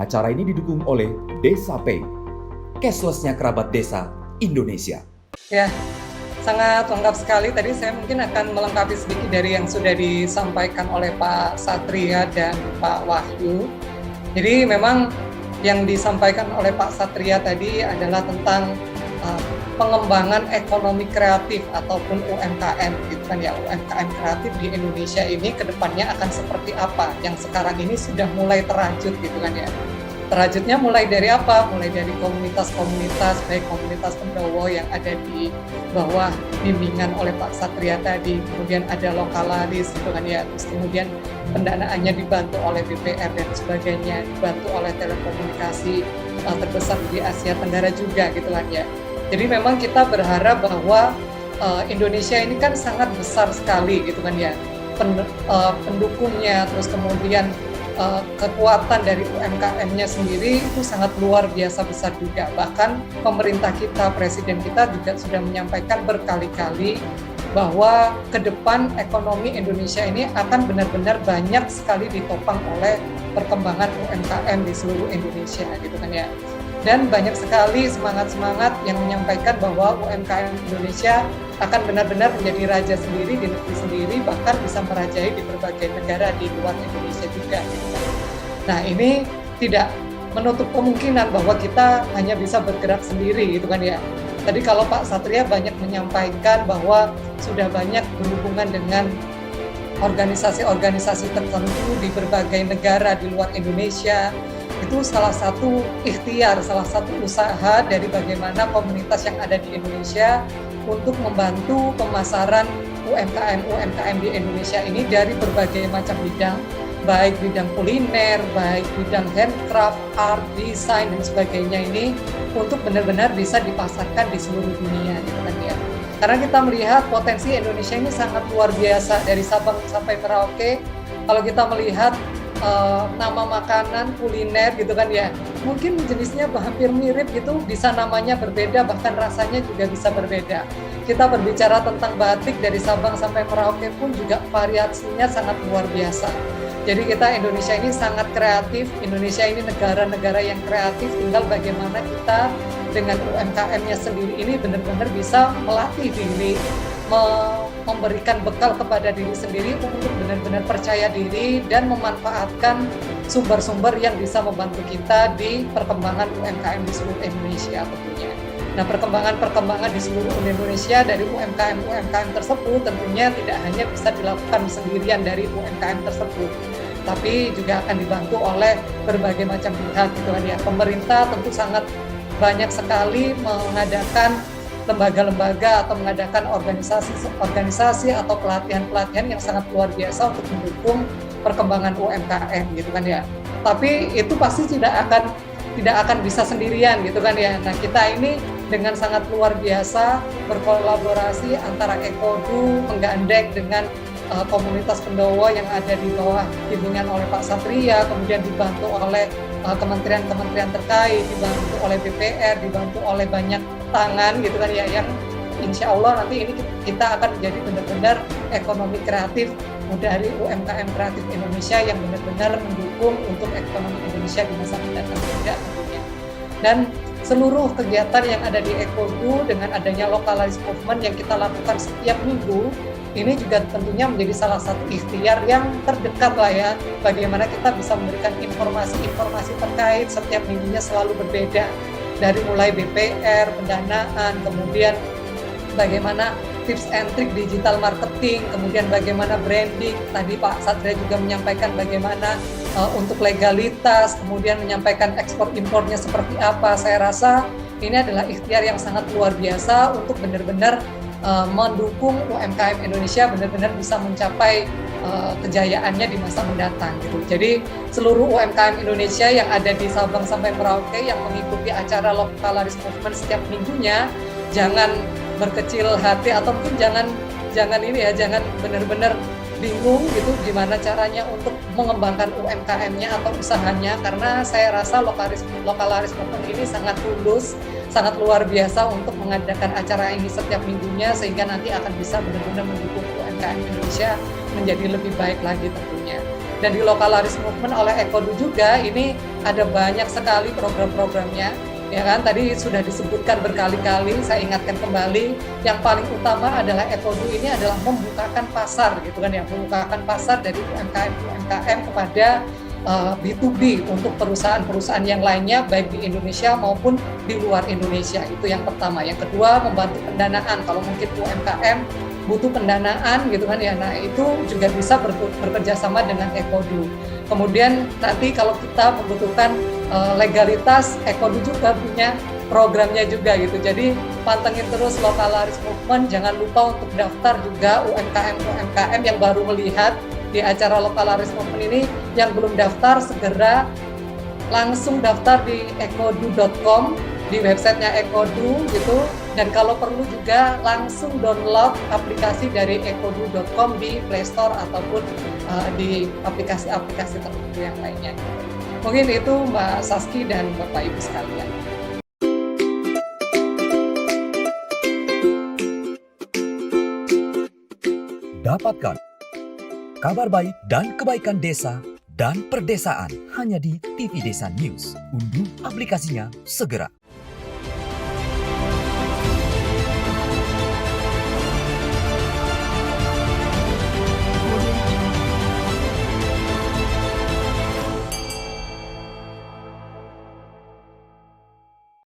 Acara ini didukung oleh Desa Pay, cashless-nya kerabat desa Indonesia. Ya, sangat lengkap sekali. Tadi saya mungkin akan melengkapi sedikit dari yang sudah disampaikan oleh Pak Satria dan Pak Wahyu. Jadi memang yang disampaikan oleh Pak Satria tadi adalah tentang pengembangan ekonomi kreatif ataupun UMKM, gitu kan ya. UMKM kreatif di Indonesia ini ke depannya akan seperti apa, yang sekarang ini sudah mulai terajut, gitu kan ya. Terajutnya mulai dari apa? Mulai dari komunitas-komunitas, baik komunitas Pendowo yang ada di bawah bimbingan oleh Pak Satria tadi, kemudian ada Lokalaris, gitu kan ya, terus kemudian pendanaannya dibantu oleh BPR dan sebagainya, dibantu oleh telekomunikasi terbesar di Asia Tenggara juga, gitu kan ya. Jadi memang kita berharap bahwa Indonesia ini kan sangat besar sekali, gitu kan ya, pendukungnya, terus kemudian kekuatan dari UMKM-nya sendiri itu sangat luar biasa besar juga. Bahkan pemerintah kita, presiden kita juga sudah menyampaikan berkali-kali bahwa ke depan ekonomi Indonesia ini akan benar-benar banyak sekali ditopang oleh perkembangan UMKM di seluruh Indonesia, gitu kan ya. Dan banyak sekali semangat-semangat yang menyampaikan bahwa UMKM Indonesia akan benar-benar menjadi raja sendiri di negeri sendiri, bahkan bisa merajai di berbagai negara di luar Indonesia juga. Nah, ini tidak menutup kemungkinan bahwa kita hanya bisa bergerak sendiri, gitu kan ya. Tadi kalau Pak Satria banyak menyampaikan bahwa sudah banyak berhubungan dengan organisasi-organisasi tertentu di berbagai negara di luar Indonesia. Itu salah satu ikhtiar, salah satu usaha dari bagaimana komunitas yang ada di Indonesia untuk membantu pemasaran UMKM di Indonesia ini dari berbagai macam bidang, baik bidang kuliner, baik bidang handcraft, art, desain, dan sebagainya ini untuk benar-benar bisa dipasarkan di seluruh dunia, gitu kan ya. Karena kita melihat potensi Indonesia ini sangat luar biasa dari Sabang sampai Merauke. Kalau kita melihat nama makanan kuliner, gitu kan ya, mungkin jenisnya hampir mirip gitu, bisa namanya berbeda, bahkan rasanya juga bisa berbeda. Kita berbicara tentang batik dari Sabang sampai Merauke pun juga variasinya sangat luar biasa. Jadi kita Indonesia ini sangat kreatif, Indonesia ini negara-negara yang kreatif, tinggal bagaimana kita dengan UMKM-nya sendiri ini benar-benar bisa melatih diri, memberikan bekal kepada diri sendiri untuk benar-benar percaya diri dan memanfaatkan sumber-sumber yang bisa membantu kita di perkembangan UMKM di seluruh Indonesia tentunya. Nah, perkembangan di seluruh Indonesia dari UMKM tersebut tentunya tidak hanya bisa dilakukan sendirian dari UMKM tersebut, tapi juga akan dibantu oleh berbagai macam pihak, gitu kan ya. Pemerintah tentu sangat banyak sekali mengadakan lembaga-lembaga atau mengadakan organisasi atau pelatihan-pelatihan yang sangat luar biasa untuk mendukung perkembangan UMKM, gitu kan ya. Tapi itu pasti tidak akan bisa sendirian, gitu kan ya. Nah, kita ini dengan sangat luar biasa berkolaborasi antara Ekodu menggandeng dengan komunitas Pendowo yang ada di bawah bimbingan oleh Pak Satria, kemudian dibantu oleh kementerian-kementerian terkait, dibantu oleh BPR, dibantu oleh banyak tangan, gitu kan ya, yang insya Allah nanti ini kita akan menjadi benar-benar ekonomi kreatif dari UMKM kreatif Indonesia yang benar-benar mendukung untuk ekonomi Indonesia di masa mendatang juga tentunya. Dan seluruh kegiatan yang ada di Ekodu dengan adanya Lokalaris Movement yang kita lakukan setiap minggu, ini juga tentunya menjadi salah satu ikhtiar yang terdekat lah ya, bagaimana kita bisa memberikan informasi-informasi terkait setiap minggunya selalu berbeda, dari mulai BPR, pendanaan, kemudian bagaimana tips and trick digital marketing, kemudian bagaimana branding, tadi Pak Satria juga menyampaikan bagaimana untuk legalitas, kemudian menyampaikan ekspor impornya seperti apa. Saya rasa ini adalah ikhtiar yang sangat luar biasa untuk benar-benar mendukung UMKM Indonesia benar-benar bisa mencapai kejayaannya di masa mendatang, gitu. Jadi seluruh UMKM Indonesia yang ada di Sabang sampai Merauke yang mengikuti acara Lokalaris Movement setiap minggunya, jangan berkecil hati atau mungkin jangan benar-benar bingung gitu gimana caranya untuk mengembangkan UMKM-nya atau usahanya, karena saya rasa Lokalaris Movement ini sangat tulus, sangat luar biasa untuk mengadakan acara ini setiap minggunya, sehingga nanti akan bisa benar-benar mendukung UMKM Indonesia menjadi lebih baik lagi tentunya. Dan di Lokalaris Movement oleh Ekodu juga ini ada banyak sekali program-programnya, ya kan? Tadi sudah disebutkan berkali-kali, saya ingatkan kembali, yang paling utama adalah Ekodu ini adalah membukakan pasar gitu kan ya, membukakan pasar dari UMKM kepada B2B untuk perusahaan-perusahaan yang lainnya baik di Indonesia maupun di luar Indonesia. Itu yang pertama. Yang kedua, membantu pendanaan. Kalau mungkin UMKM butuh pendanaan gitu kan ya, nah itu juga bisa bekerja sama dengan Ekodu. Kemudian nanti kalau kita membutuhkan legalitas, Ekodu juga punya programnya juga gitu. Jadi pantengin terus Lokalaris Movement, jangan lupa untuk daftar juga UMKM yang baru melihat di acara Lokalaris Movement ini. Yang belum daftar segera langsung daftar di ekodu.com, di websitenya Ekodu gitu. Dan kalau perlu juga langsung download aplikasi dari ekodu.com di Play Store ataupun di aplikasi-aplikasi tertentu yang lainnya. Mungkin itu Mbak Saski dan Bapak Ibu sekalian. Dapatkan kabar baik dan kebaikan desa dan perdesaan hanya di TV Desa News. Unduh aplikasinya segera.